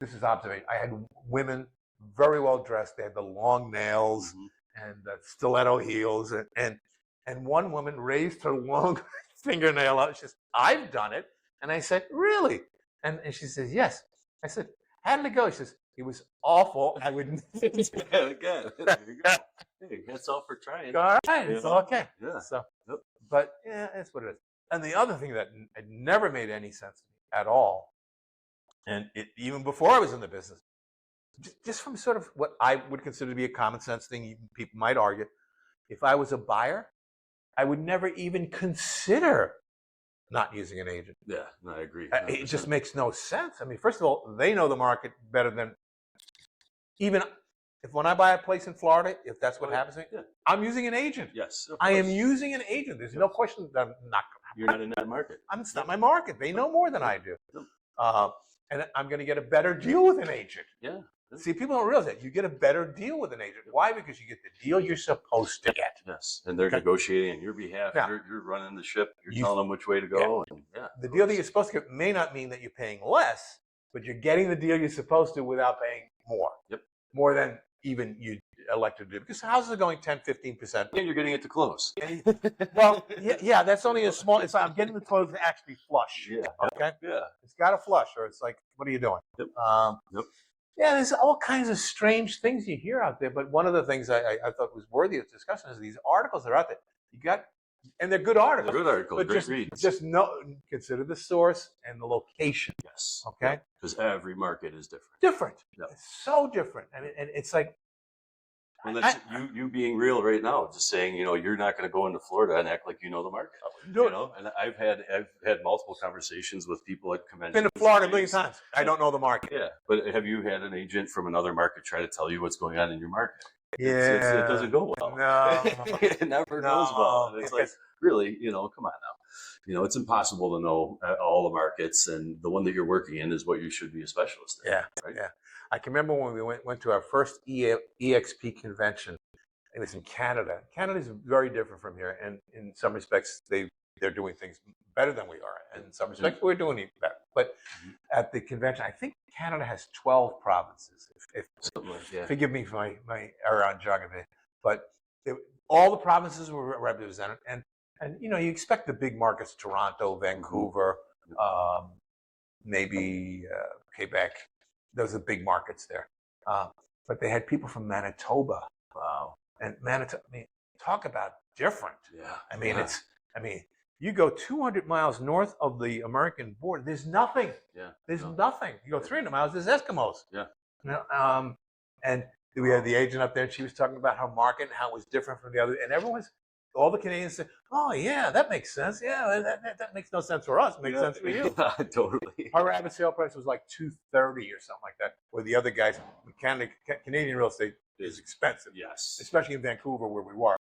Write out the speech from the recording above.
this is observation. I had women very well dressed. They had the long nails and the stiletto heels, and one woman raised her long fingernail up. She says, "I've done it," and I said, "Really?" And she says, "Yes." I said, "How did it go?" She says, "It was awful. I would." Again, there you go. Hey, that's all for trying. All right, it's Yeah. okay. Yeah. So, Yep. but yeah, that's what it is. And the other thing that it never made any sense to me at all, and even before I was in the business, just from sort of what I would consider to be a common sense thing, even people might argue, if I was a buyer, I would never even consider not using an agent. Yeah, no, I agree. It just makes no sense. I mean, first of all, they know the market better than even if when I buy a place in Florida, if that's what happens to me, Yeah. I'm using an agent. Yes, of I am course. using an agent. There's no question that I'm not. You're not in that market. It's not my market. They know more than I do. Yep. And I'm going to get a better deal with an agent. Yeah. See, people don't realize that. You get a better deal with an agent. Why? Because you get the deal you're supposed to get. Yes, and they're negotiating on your behalf. Yeah. You're running the ship. You're telling them which way to go. And, The deal that you're supposed to get may not mean that you're paying less, but you're getting the deal you're supposed to without paying more. Yep. More than even you elected to do. Because houses are going 10, 15%. And you're getting it to close. Well, yeah, that's only a small. I'm getting the clothes to actually flush. Yeah. Okay. Yeah. It's got to flush, or it's like, what are you doing? Yep. Yep. Yeah, there's all kinds of strange things you hear out there. But one of the things I thought was worthy of discussion is these articles that are out there. You got, and they're good articles. Good article. But Great reads. just consider the source and the location. Yes. Okay. Because every market is different. Different. Yep. It's so different. I mean, and it's like. And that's you being real right now, just saying, you're not going to go into Florida and act like you know the market. And I've had multiple conversations with people at conventions. Been to Florida a million times. I don't know the market. Yeah, but have you had an agent from another market try to tell you what's going on in your market? Yeah, it doesn't go well. No, it never goes well. And it's like, really, come on now. It's impossible to know all the markets, and the one that you're working in is what you should be a specialist in. Yeah, right? Yeah. I can remember when we went to our first EXP convention. It was in Canada. Canada is very different from here, and in some respects, they're doing things better than we are. And in some respects, we're doing it better. But at the convention, I think Canada has 12 provinces. Forgive me for my error on geography, but all the provinces were represented, and you expect the big markets: Toronto, Vancouver, maybe Quebec. Those are big markets there. But they had people from Manitoba. Wow. And Manitoba, talk about different. Yeah. You go 200 miles north of the American border, there's nothing. Yeah. There's nothing. You go 300 miles, there's Eskimos. Yeah. And we had the agent up there, and she was talking about her market and how it was different from the other. And all the Canadians said, "Oh, yeah, that makes sense. Yeah, that makes no sense for us. It makes sense for you." Totally. Our average sale price was like $230 or something like that. Where the other guys, Canadian real estate is expensive. Yes. Especially in Vancouver where we were.